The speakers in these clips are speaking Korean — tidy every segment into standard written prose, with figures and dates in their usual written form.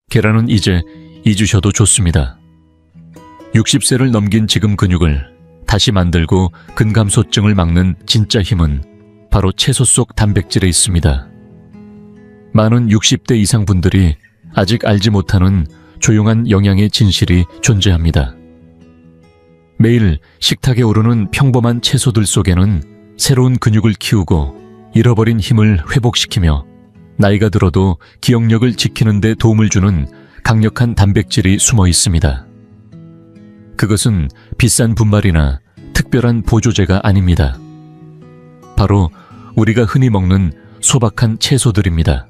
계란은 이제 잊으셔도 좋습니다. 60세를 넘긴 지금 근육을 다시 만들고 근감소증을 막는 진짜 힘은 바로 채소 속 단백질에 있습니다. 많은 60대 이상 분들이 아직 알지 못하는 조용한 영양의 진실이 존재합니다. 매일 식탁에 오르는 평범한 채소들 속에는 새로운 근육을 키우고 잃어버린 힘을 회복시키며 나이가 들어도 기억력을 지키는 데 도움을 주는 강력한 단백질이 숨어 있습니다. 그것은 비싼 분말이나 특별한 보조제가 아닙니다. 바로 우리가 흔히 먹는 소박한 채소들입니다.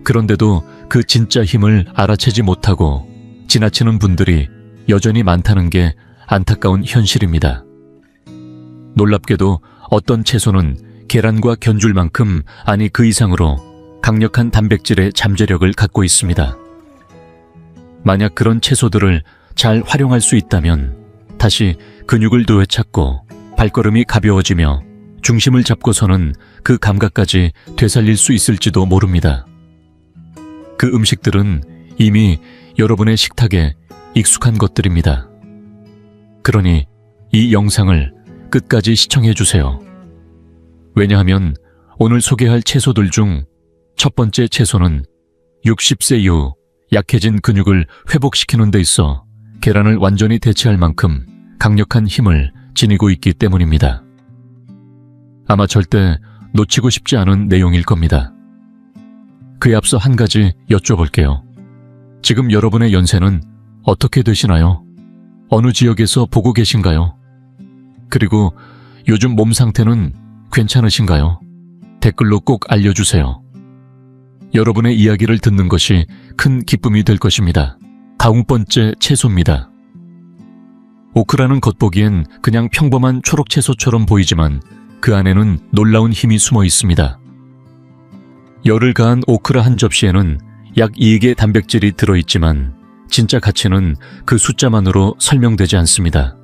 그런데도 그 진짜 힘을 알아채지 못하고 지나치는 분들이 여전히 많다는 게 안타까운 현실입니다. 놀랍게도 어떤 채소는 계란과 견줄만큼, 아니 그 이상으로 강력한 단백질의 잠재력을 갖고 있습니다. 만약 그런 채소들을 잘 활용할 수 있다면 다시 근육을 되찾고 발걸음이 가벼워지며 중심을 잡고서는 그 감각까지 되살릴 수 있을지도 모릅니다. 그 음식들은 이미 여러분의 식탁에 익숙한 것들입니다. 그러니 이 영상을 끝까지 시청해 주세요. 왜냐하면 오늘 소개할 채소들 중 첫 번째 채소는 60세 이후 약해진 근육을 회복시키는 데 있어 계란을 완전히 대체할 만큼 강력한 힘을 지니고 있기 때문입니다. 아마 절대 놓치고 싶지 않은 내용일 겁니다. 그에 앞서 한 가지 여쭤볼게요. 지금 여러분의 연세는 어떻게 되시나요? 어느 지역에서 보고 계신가요? 그리고 요즘 몸 상태는 괜찮으신가요? 댓글로 꼭 알려주세요. 여러분의 이야기를 듣는 것이 큰 기쁨이 될 것입니다. 다음 번째 채소입니다. 오크라는 겉보기엔 그냥 평범한 초록 채소처럼 보이지만 그 안에는 놀라운 힘이 숨어 있습니다. 열을 가한 오크라 한 접시에는 약 2개 단백질이 들어있지만 진짜 가치는 그 숫자만으로 설명되지 않습니다.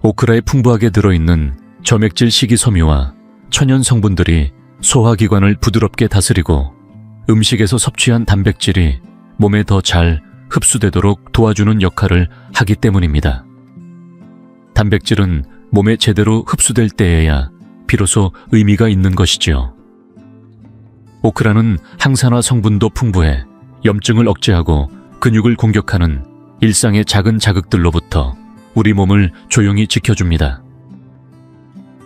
오크라에 풍부하게 들어있는 점액질 식이섬유와 천연 성분들이 소화기관을 부드럽게 다스리고 음식에서 섭취한 단백질이 몸에 더 잘 흡수되도록 도와주는 역할을 하기 때문입니다. 단백질은 몸에 제대로 흡수될 때에야 비로소 의미가 있는 것이지요. 오크라는 항산화 성분도 풍부해 염증을 억제하고 근육을 공격하는 일상의 작은 자극들로부터 우리 몸을 조용히 지켜줍니다.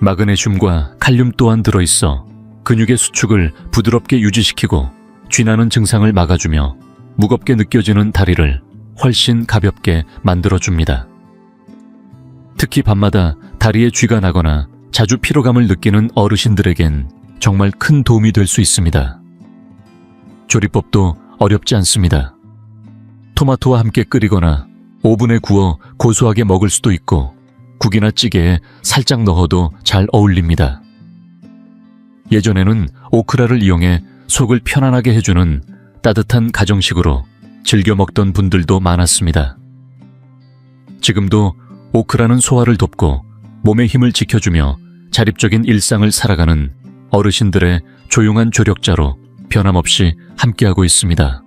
마그네슘과 칼륨 또한 들어있어 근육의 수축을 부드럽게 유지시키고 쥐나는 증상을 막아주며 무겁게 느껴지는 다리를 훨씬 가볍게 만들어줍니다. 특히 밤마다 다리에 쥐가 나거나 자주 피로감을 느끼는 어르신들에겐 정말 큰 도움이 될 수 있습니다. 조리법도 어렵지 않습니다. 토마토와 함께 끓이거나 오븐에 구워 고소하게 먹을 수도 있고 국이나 찌개에 살짝 넣어도 잘 어울립니다. 예전에는 오크라를 이용해 속을 편안하게 해주는 따뜻한 가정식으로 즐겨 먹던 분들도 많았습니다. 지금도 오크라는 소화를 돕고 몸의 힘을 지켜주며 자립적인 일상을 살아가는 어르신들의 조용한 조력자로 변함없이 함께하고 있습니다.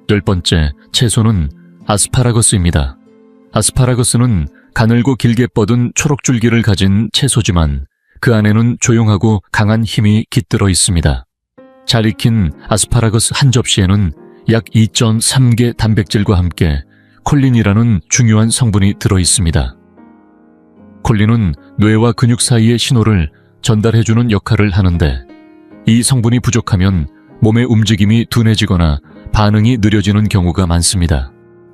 10번째 채소는 아스파라거스입니다. 아스파라거스는 가늘고 길게 뻗은 초록줄기를 가진 채소지만 그 안에는 조용하고 강한 힘이 깃들어 있습니다. 잘 익힌 아스파라거스 한 접시에는 약 2.3개 단백질과 함께 콜린이라는 중요한 성분이 들어 있습니다. 콜린은 뇌와 근육 사이의 신호를 전달해주는 역할을 하는데 이 성분이 부족하면 몸의 움직임이 둔해지거나 반응이 느려지는 경우가 많습니다.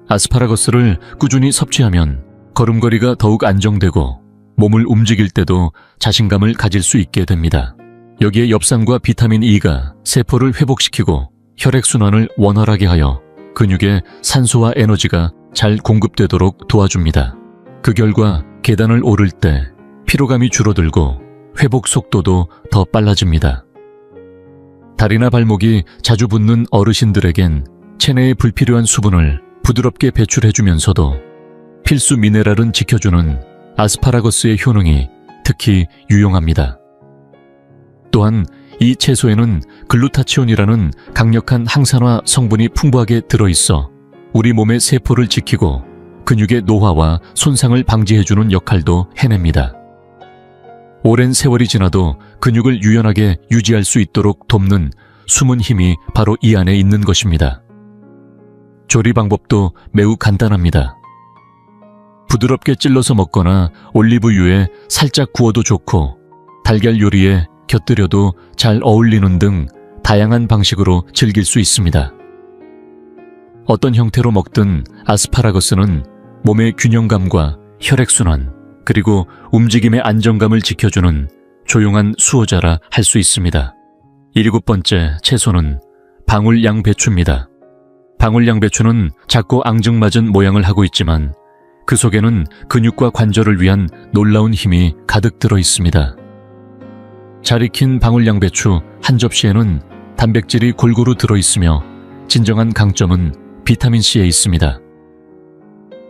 아스파라거스를 꾸준히 섭취하면 걸음걸이가 더욱 안정되고 몸을 움직일 때도 자신감을 가질 수 있게 됩니다. 여기에 엽산과 비타민 E가 세포를 회복시키고 혈액순환을 원활하게 하여 근육에 산소와 에너지가 잘 공급되도록 도와줍니다. 그 결과 계단을 오를 때 피로감이 줄어들고 회복 속도도 더 빨라집니다. 다리나 발목이 자주 붓는 어르신들에겐 체내에 불필요한 수분을 부드럽게 배출해주면서도 필수 미네랄은 지켜주는 아스파라거스의 효능이 특히 유용합니다. 또한 이 채소에는 글루타치온이라는 강력한 항산화 성분이 풍부하게 들어있어 우리 몸의 세포를 지키고 근육의 노화와 손상을 방지해주는 역할도 해냅니다. 오랜 세월이 지나도 근육을 유연하게 유지할 수 있도록 돕는 숨은 힘이 바로 이 안에 있는 것입니다. 조리 방법도 매우 간단합니다. 부드럽게 찔러서 먹거나 올리브유에 살짝 구워도 좋고 달걀 요리에 곁들여도 잘 어울리는 등 다양한 방식으로 즐길 수 있습니다. 어떤 형태로 먹든 아스파라거스는 몸의 균형감과 혈액순환, 그리고 움직임의 안정감을 지켜주는 조용한 수호자라 할 수 있습니다. 7번째 채소는 방울양배추입니다. 방울양배추는 작고 앙증맞은 모양을 하고 있지만 그 속에는 근육과 관절을 위한 놀라운 힘이 가득 들어 있습니다. 잘 익힌 방울양배추 한 접시에는 단백질이 골고루 들어있으며 진정한 강점은 비타민C에 있습니다.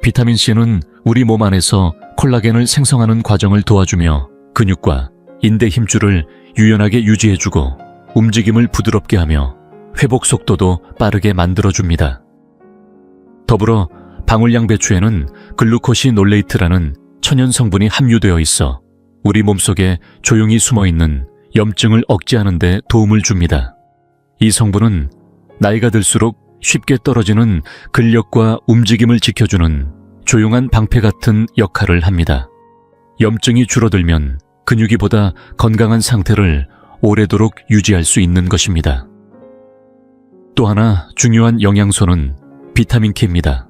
비타민C는 우리 몸 안에서 콜라겐을 생성하는 과정을 도와주며 근육과 인대 힘줄을 유연하게 유지해주고 움직임을 부드럽게 하며 회복 속도도 빠르게 만들어줍니다. 더불어 방울양배추에는 글루코시놀레이트라는 천연 성분이 함유되어 있어 우리 몸속에 조용히 숨어있는 염증을 억제하는 데 도움을 줍니다. 이 성분은 나이가 들수록 쉽게 떨어지는 근력과 움직임을 지켜주는 조용한 방패 같은 역할을 합니다. 염증이 줄어들면 근육이 보다 건강한 상태를 오래도록 유지할 수 있는 것입니다. 또 하나 중요한 영양소는 비타민 K입니다.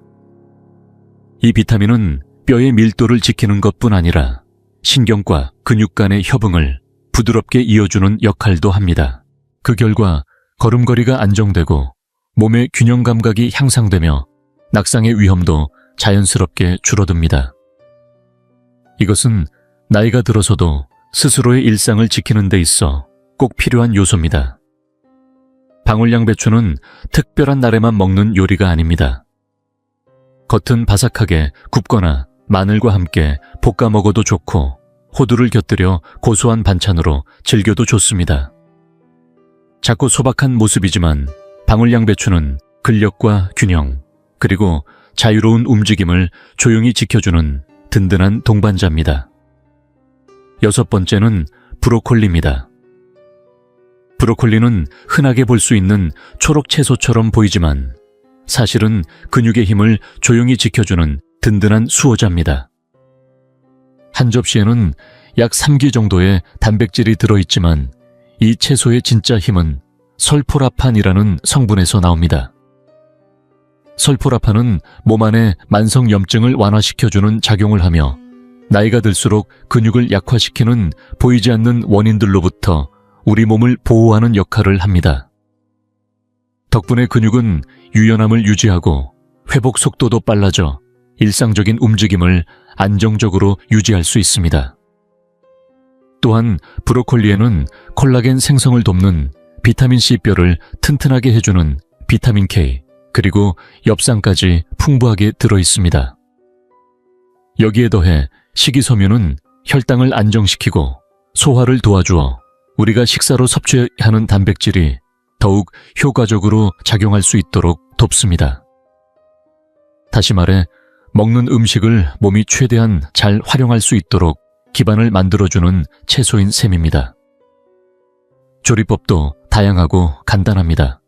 이 비타민은 뼈의 밀도를 지키는 것뿐 아니라 신경과 근육 간의 협응을 부드럽게 이어주는 역할도 합니다. 그 결과 걸음걸이가 안정되고 몸의 균형 감각이 향상되며 낙상의 위험도 자연스럽게 줄어듭니다. 이것은 나이가 들어서도 스스로의 일상을 지키는 데 있어 꼭 필요한 요소입니다. 방울양배추는 특별한 날에만 먹는 요리가 아닙니다. 겉은 바삭하게 굽거나 마늘과 함께 볶아 먹어도 좋고 호두를 곁들여 고소한 반찬으로 즐겨도 좋습니다. 작고 소박한 모습이지만 방울양배추는 근력과 균형, 그리고 자유로운 움직임을 조용히 지켜주는 든든한 동반자입니다. 6번째는 브로콜리입니다. 브로콜리는 흔하게 볼 수 있는 초록 채소처럼 보이지만 사실은 근육의 힘을 조용히 지켜주는 든든한 수호자입니다. 한 접시에는 약 3기 정도의 단백질이 들어있지만 이 채소의 진짜 힘은 설포라판이라는 성분에서 나옵니다. 설포라판은 몸 안의 만성 염증을 완화시켜주는 작용을 하며 나이가 들수록 근육을 약화시키는 보이지 않는 원인들로부터 우리 몸을 보호하는 역할을 합니다. 덕분에 근육은 유연함을 유지하고 회복 속도도 빨라져 일상적인 움직임을 안정적으로 유지할 수 있습니다. 또한 브로콜리에는 콜라겐 생성을 돕는 비타민C 뼈를 튼튼하게 해주는 비타민 K, 그리고 엽산까지 풍부하게 들어있습니다. 여기에 더해 식이섬유는 혈당을 안정시키고 소화를 도와주어 우리가 식사로 섭취해야 하는 단백질이 더욱 효과적으로 작용할 수 있도록 돕습니다. 다시 말해 먹는 음식을 몸이 최대한 잘 활용할 수 있도록 기반을 만들어주는 채소인 셈입니다. 조리법도 다양하고 간단합니다.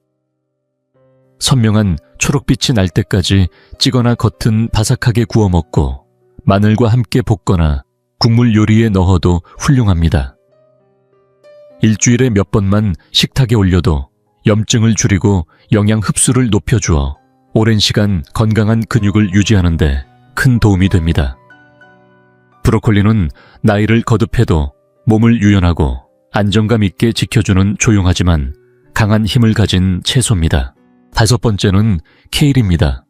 선명한 초록빛이 날 때까지 찌거나 겉은 바삭하게 구워 먹고 마늘과 함께 볶거나 국물 요리에 넣어도 훌륭합니다. 일주일에 몇 번만 식탁에 올려도 염증을 줄이고 영양 흡수를 높여주어 오랜 시간 건강한 근육을 유지하는 데 큰 도움이 됩니다. 브로콜리는 나이를 거듭해도 몸을 유연하고 안정감 있게 지켜주는 조용하지만 강한 힘을 가진 채소입니다. 5번째는 케일입니다.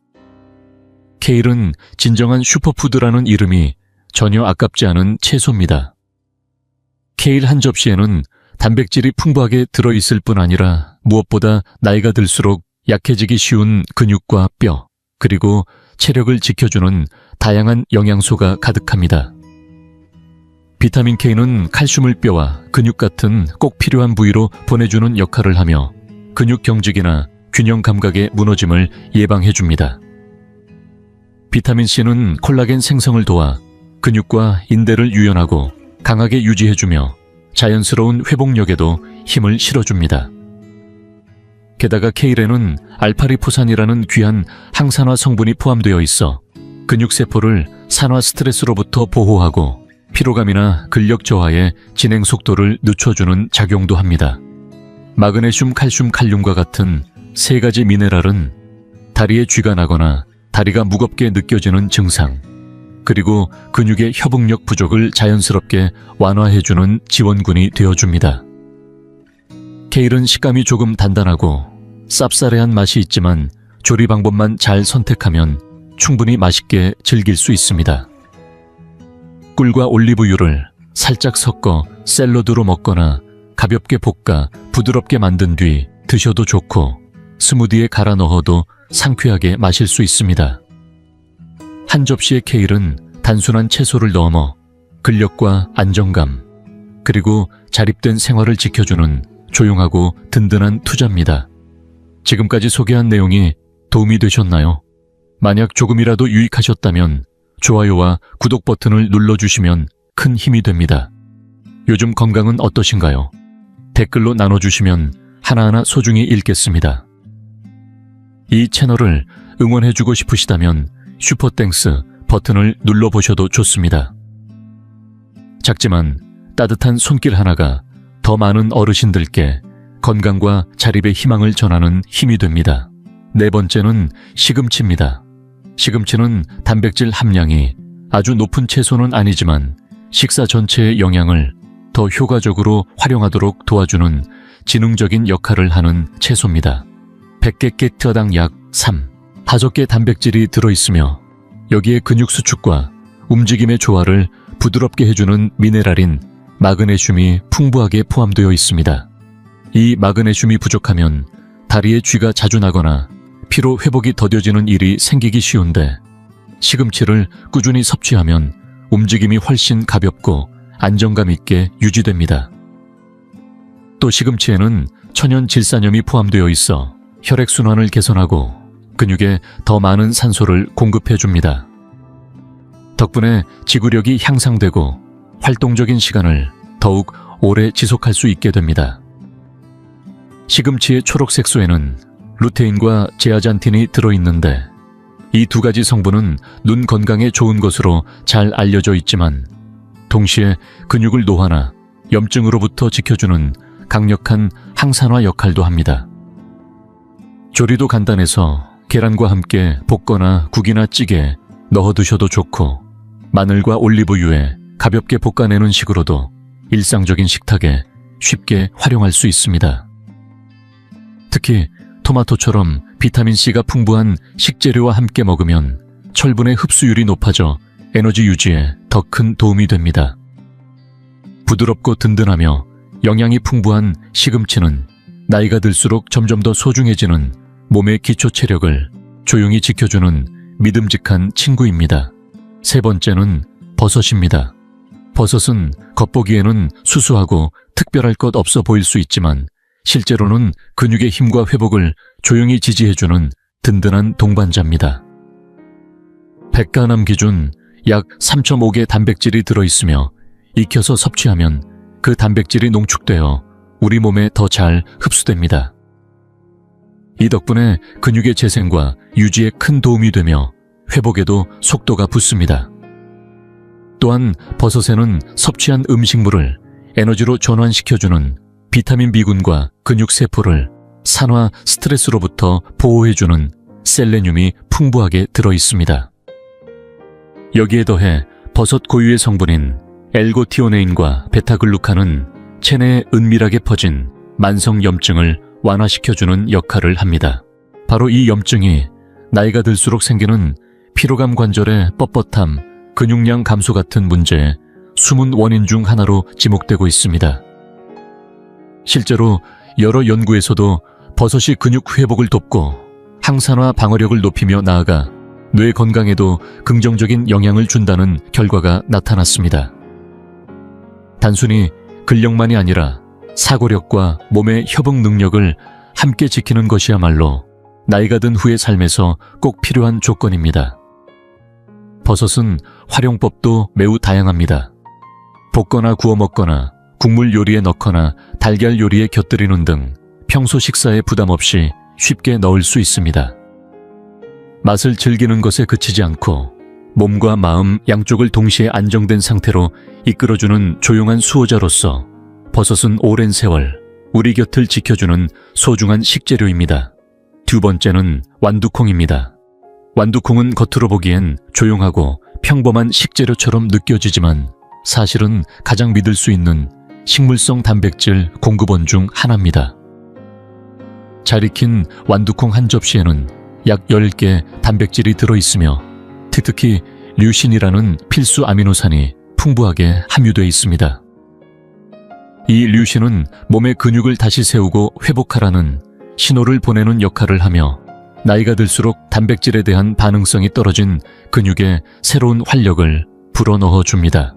케일은 진정한 슈퍼푸드라는 이름이 전혀 아깝지 않은 채소입니다. 케일 한 접시에는 단백질이 풍부하게 들어있을 뿐 아니라 무엇보다 나이가 들수록 약해지기 쉬운 근육과 뼈, 그리고 체력을 지켜주는 다양한 영양소가 가득합니다. 비타민 K는 칼슘을 뼈와 근육 같은 꼭 필요한 부위로 보내주는 역할을 하며 근육 경직이나 균형 감각의 무너짐을 예방해줍니다. 비타민 C는 콜라겐 생성을 도와 근육과 인대를 유연하고 강하게 유지해주며 자연스러운 회복력에도 힘을 실어줍니다. 게다가 K레는 알파리포산이라는 귀한 항산화 성분이 포함되어 있어 근육세포를 산화 스트레스로부터 보호하고 피로감이나 근력 저하의 진행 속도를 늦춰주는 작용도 합니다. 마그네슘, 칼슘, 칼륨과 같은 세 가지 미네랄은 다리에 쥐가 나거나 다리가 무겁게 느껴지는 증상, 그리고 근육의 협응력 부족을 자연스럽게 완화해주는 지원군이 되어줍니다. 케일은 식감이 조금 단단하고 쌉싸래한 맛이 있지만 조리 방법만 잘 선택하면 충분히 맛있게 즐길 수 있습니다. 꿀과 올리브유를 살짝 섞어 샐러드로 먹거나 가볍게 볶아 부드럽게 만든 뒤 드셔도 좋고 스무디에 갈아 넣어도 상쾌하게 마실 수 있습니다. 한 접시의 케일은 단순한 채소를 넘어 근력과 안정감, 그리고 자립된 생활을 지켜주는 조용하고 든든한 투자입니다. 지금까지 소개한 내용이 도움이 되셨나요? 만약 조금이라도 유익하셨다면 좋아요와 구독 버튼을 눌러주시면 큰 힘이 됩니다. 요즘 건강은 어떠신가요? 댓글로 나눠주시면 하나하나 소중히 읽겠습니다. 이 채널을 응원해주고 싶으시다면 슈퍼땡스 버튼을 눌러보셔도 좋습니다. 작지만 따뜻한 손길 하나가 더 많은 어르신들께 건강과 자립의 희망을 전하는 힘이 됩니다. 네 번째는 시금치입니다. 시금치는 단백질 함량이 아주 높은 채소는 아니지만 식사 전체의 영양을 더 효과적으로 활용하도록 도와주는 지능적인 역할을 하는 채소입니다. 100개 킬로당 약 5개 단백질이 들어있으며 여기에 근육 수축과 움직임의 조화를 부드럽게 해주는 미네랄인 마그네슘이 풍부하게 포함되어 있습니다. 이 마그네슘이 부족하면 다리에 쥐가 자주 나거나 피로 회복이 더뎌지는 일이 생기기 쉬운데 시금치를 꾸준히 섭취하면 움직임이 훨씬 가볍고 안정감 있게 유지됩니다. 또 시금치에는 천연 질산염이 포함되어 있어 혈액순환을 개선하고 근육에 더 많은 산소를 공급해줍니다. 덕분에 지구력이 향상되고 활동적인 시간을 더욱 오래 지속할 수 있게 됩니다. 시금치의 초록 색소에는 루테인과 제아잔틴이 들어있는데 이 두 가지 성분은 눈 건강에 좋은 것으로 잘 알려져 있지만 동시에 근육을 노화나 염증으로부터 지켜주는 강력한 항산화 역할도 합니다. 조리도 간단해서 계란과 함께 볶거나 국이나 찌개에 넣어 드셔도 좋고 마늘과 올리브유에 가볍게 볶아내는 식으로도 일상적인 식탁에 쉽게 활용할 수 있습니다. 특히 토마토처럼 비타민C가 풍부한 식재료와 함께 먹으면 철분의 흡수율이 높아져 에너지 유지에 더 큰 도움이 됩니다. 부드럽고 든든하며 영양이 풍부한 시금치는 나이가 들수록 점점 더 소중해지는 몸의 기초 체력을 조용히 지켜주는 믿음직한 친구입니다. 세 번째는 버섯입니다. 버섯은 겉보기에는 수수하고 특별할 것 없어 보일 수 있지만 실제로는 근육의 힘과 회복을 조용히 지지해주는 든든한 동반자입니다. 백가람 기준 약 3.5개 단백질이 들어있으며 익혀서 섭취하면 그 단백질이 농축되어 우리 몸에 더 잘 흡수됩니다. 이 덕분에 근육의 재생과 유지에 큰 도움이 되며 회복에도 속도가 붙습니다. 또한 버섯에는 섭취한 음식물을 에너지로 전환시켜주는 비타민 B군과 근육세포를 산화 스트레스로부터 보호해주는 셀레늄이 풍부하게 들어있습니다. 여기에 더해 버섯 고유의 성분인 엘고티오네인과 베타글루칸은 체내에 은밀하게 퍼진 만성 염증을 완화시켜주는 역할을 합니다. 바로 이 염증이 나이가 들수록 생기는 피로감, 관절의 뻣뻣함, 근육량 감소 같은 문제의 숨은 원인 중 하나로 지목되고 있습니다. 실제로 여러 연구에서도 버섯이 근육 회복을 돕고 항산화 방어력을 높이며 나아가 뇌 건강에도 긍정적인 영향을 준다는 결과가 나타났습니다. 단순히 근력만이 아니라 사고력과 몸의 협응 능력을 함께 지키는 것이야말로 나이가 든 후의 삶에서 꼭 필요한 조건입니다. 버섯은 활용법도 매우 다양합니다. 볶거나 구워 먹거나 국물 요리에 넣거나 달걀 요리에 곁들이는 등 평소 식사에 부담 없이 쉽게 넣을 수 있습니다. 맛을 즐기는 것에 그치지 않고 몸과 마음 양쪽을 동시에 안정된 상태로 이끌어주는 조용한 수호자로서 버섯은 오랜 세월 우리 곁을 지켜주는 소중한 식재료입니다. 두 번째는 완두콩입니다. 완두콩은 겉으로 보기엔 조용하고 평범한 식재료처럼 느껴지지만 사실은 가장 믿을 수 있는 식물성 단백질 공급원 중 하나입니다. 잘 익힌 완두콩 한 접시에는 약 10개 단백질이 들어있으며 특히 류신이라는 필수 아미노산이 풍부하게 함유되어 있습니다. 이 류신은 몸의 근육을 다시 세우고 회복하라는 신호를 보내는 역할을 하며 나이가 들수록 단백질에 대한 반응성이 떨어진 근육에 새로운 활력을 불어넣어 줍니다.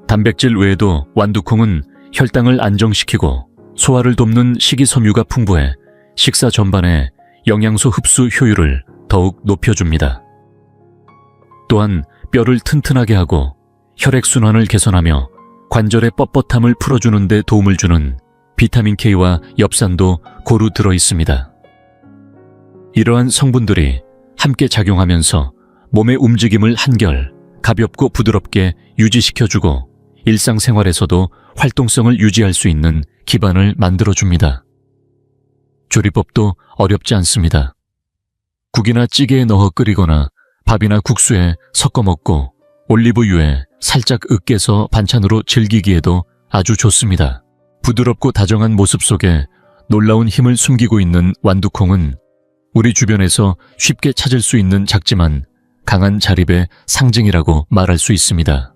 단백질 외에도 완두콩은 혈당을 안정시키고 소화를 돕는 식이섬유가 풍부해 식사 전반에 영양소 흡수 효율을 더욱 높여줍니다. 또한 뼈를 튼튼하게 하고 혈액순환을 개선하며 관절의 뻣뻣함을 풀어주는 데 도움을 주는 비타민 K와 엽산도 고루 들어있습니다. 이러한 성분들이 함께 작용하면서 몸의 움직임을 한결 가볍고 부드럽게 유지시켜주고 일상생활에서도 활동성을 유지할 수 있는 기반을 만들어줍니다. 조리법도 어렵지 않습니다. 국이나 찌개에 넣어 끓이거나 밥이나 국수에 섞어 먹고 올리브유에 살짝 으깨서 반찬으로 즐기기에도 아주 좋습니다. 부드럽고 다정한 모습 속에 놀라운 힘을 숨기고 있는 완두콩은 우리 주변에서 쉽게 찾을 수 있는 작지만 강한 자립의 상징이라고 말할 수 있습니다.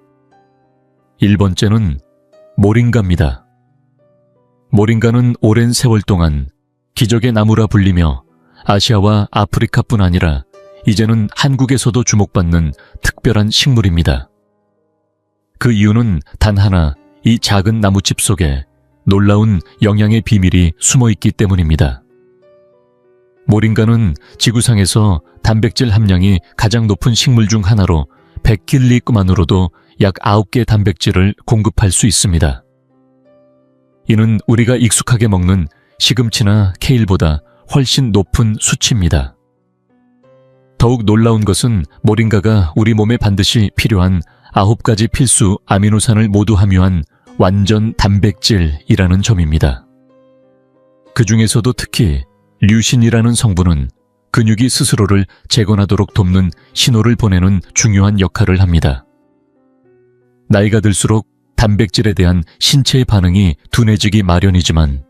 1번째는 모링가입니다. 모링가는 오랜 세월 동안 기적의 나무라 불리며 아시아와 아프리카뿐 아니라 이제는 한국에서도 주목받는 특별한 식물입니다. 그 이유는 단 하나, 이 작은 나무집 속에 놀라운 영양의 비밀이 숨어 있기 때문입니다. 모링가는 지구상에서 단백질 함량이 가장 높은 식물 중 하나로 100kg만으로도 약 9개 단백질을 공급할 수 있습니다. 이는 우리가 익숙하게 먹는 시금치나 케일보다 훨씬 높은 수치입니다. 더욱 놀라운 것은 모링가가 우리 몸에 반드시 필요한 9가지 필수 아미노산을 모두 함유한 완전 단백질이라는 점입니다. 그 중에서도 특히 류신이라는 성분은 근육이 스스로를 재건하도록 돕는 신호를 보내는 중요한 역할을 합니다. 나이가 들수록 단백질에 대한 신체의 반응이 둔해지기 마련이지만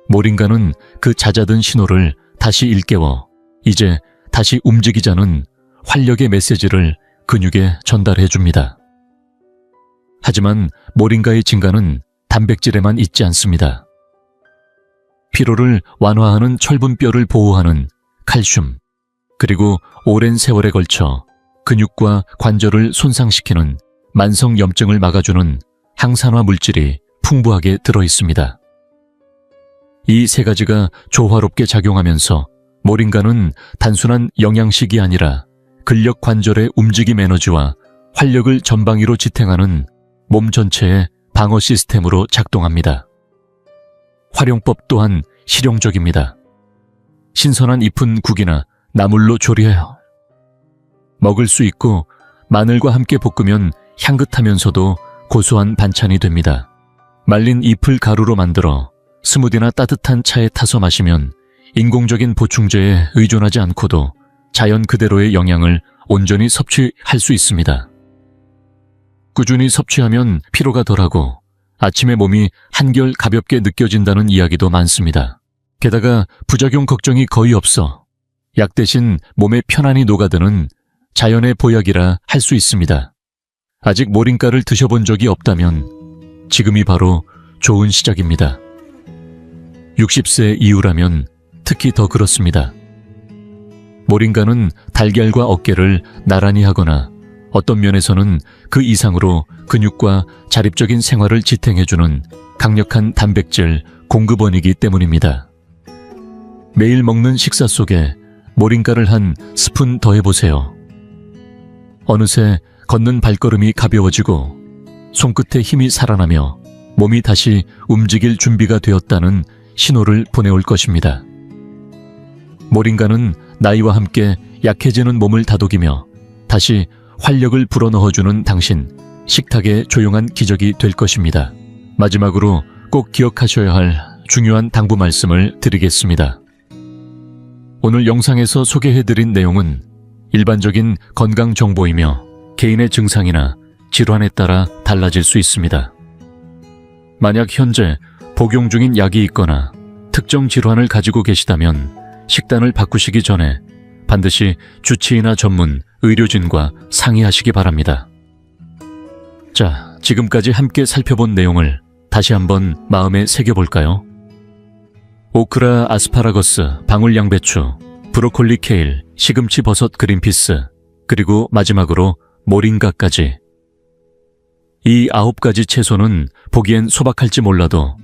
모링가는 그 잦아든 신호를 다시 일깨워 이제 다시 움직이자는 활력의 메시지를 근육에 전달해 줍니다. 하지만 모링가의 증가는 단백질에만 있지 않습니다. 피로를 완화하는 철분뼈를 보호하는 칼슘, 그리고 오랜 세월에 걸쳐 근육과 관절을 손상시키는 만성염증을 막아주는 항산화 물질이 풍부하게 들어있습니다. 이 세 가지가 조화롭게 작용하면서 모링가는 단순한 영양식이 아니라 근력 관절의 움직임 에너지와 활력을 전방위로 지탱하는 몸 전체의 방어 시스템으로 작동합니다. 활용법 또한 실용적입니다. 신선한 잎은 국이나 나물로 조리해요. 먹을 수 있고 마늘과 함께 볶으면 향긋하면서도 고소한 반찬이 됩니다. 말린 잎을 가루로 만들어 스무디나 따뜻한 차에 타서 마시면 인공적인 보충제에 의존하지 않고도 자연 그대로의 영양을 온전히 섭취할 수 있습니다. 꾸준히 섭취하면 피로가 덜하고 아침에 몸이 한결 가볍게 느껴진다는 이야기도 많습니다. 게다가 부작용 걱정이 거의 없어 약 대신 몸에 편안히 녹아드는 자연의 보약이라 할 수 있습니다. 아직 모링가를 드셔본 적이 없다면 지금이 바로 좋은 시작입니다. 60세 이후라면 특히 더 그렇습니다. 모링가는 달걀과 어깨를 나란히 하거나 어떤 면에서는 그 이상으로 근육과 자립적인 생활을 지탱해주는 강력한 단백질 공급원이기 때문입니다. 매일 먹는 식사 속에 모링가를 한 스푼 더해보세요. 어느새 걷는 발걸음이 가벼워지고 손끝에 힘이 살아나며 몸이 다시 움직일 준비가 되었다는 신호를 보내올 것입니다. 모링가는 나이와 함께 약해지는 몸을 다독이며 다시 활력을 불어넣어주는 당신 식탁의 조용한 기적이 될 것입니다. 마지막으로 꼭 기억하셔야 할 중요한 당부 말씀을 드리겠습니다. 오늘 영상에서 소개해드린 내용은 일반적인 건강 정보이며 개인의 증상이나 질환에 따라 달라질 수 있습니다. 만약 현재 복용 중인 약이 있거나 특정 질환을 가지고 계시다면 식단을 바꾸시기 전에 반드시 주치의나 전문 의료진과 상의하시기 바랍니다. 자, 지금까지 함께 살펴본 내용을 다시 한번 마음에 새겨볼까요? 오크라, 아스파라거스, 방울양배추, 브로콜리, 케일, 시금치, 버섯, 그린피스, 그리고 마지막으로 모링가까지. 이 9가지 채소는 보기엔 소박할지 몰라도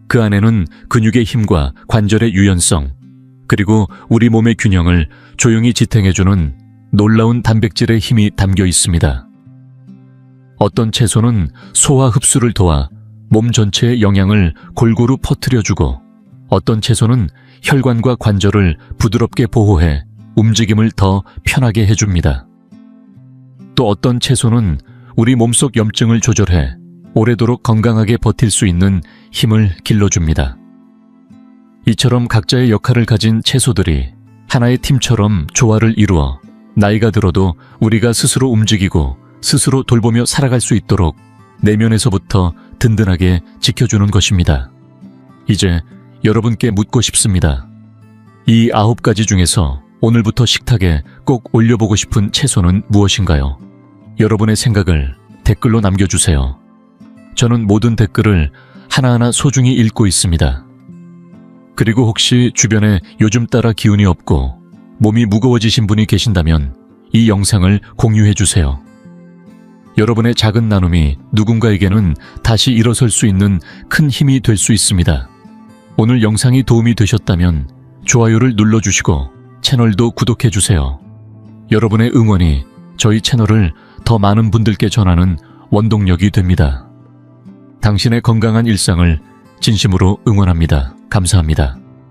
그 안에는 근육의 힘과 관절의 유연성, 그리고 우리 몸의 균형을 조용히 지탱해주는 놀라운 단백질의 힘이 담겨 있습니다. 어떤 채소는 소화 흡수를 도와 몸 전체의 영양을 골고루 퍼뜨려주고 어떤 채소는 혈관과 관절을 부드럽게 보호해 움직임을 더 편하게 해줍니다. 또 어떤 채소는 우리 몸속 염증을 조절해 오래도록 건강하게 버틸 수 있는 힘을 길러줍니다. 이처럼 각자의 역할을 가진 채소들이 하나의 팀처럼 조화를 이루어 나이가 들어도 우리가 스스로 움직이고 스스로 돌보며 살아갈 수 있도록 내면에서부터 든든하게 지켜주는 것입니다. 이제 여러분께 묻고 싶습니다. 이 9가지 중에서 오늘부터 식탁에 꼭 올려보고 싶은 채소는 무엇인가요? 여러분의 생각을 댓글로 남겨주세요. 저는 모든 댓글을 하나하나 소중히 읽고 있습니다. 그리고 혹시 주변에 요즘 따라 기운이 없고 몸이 무거워지신 분이 계신다면 이 영상을 공유해주세요. 여러분의 작은 나눔이 누군가에게는 다시 일어설 수 있는 큰 힘이 될 수 있습니다. 오늘 영상이 도움이 되셨다면 좋아요를 눌러주시고 채널도 구독해주세요. 여러분의 응원이 저희 채널을 더 많은 분들께 전하는 원동력이 됩니다. 당신의 건강한 일상을 진심으로 응원합니다. 감사합니다.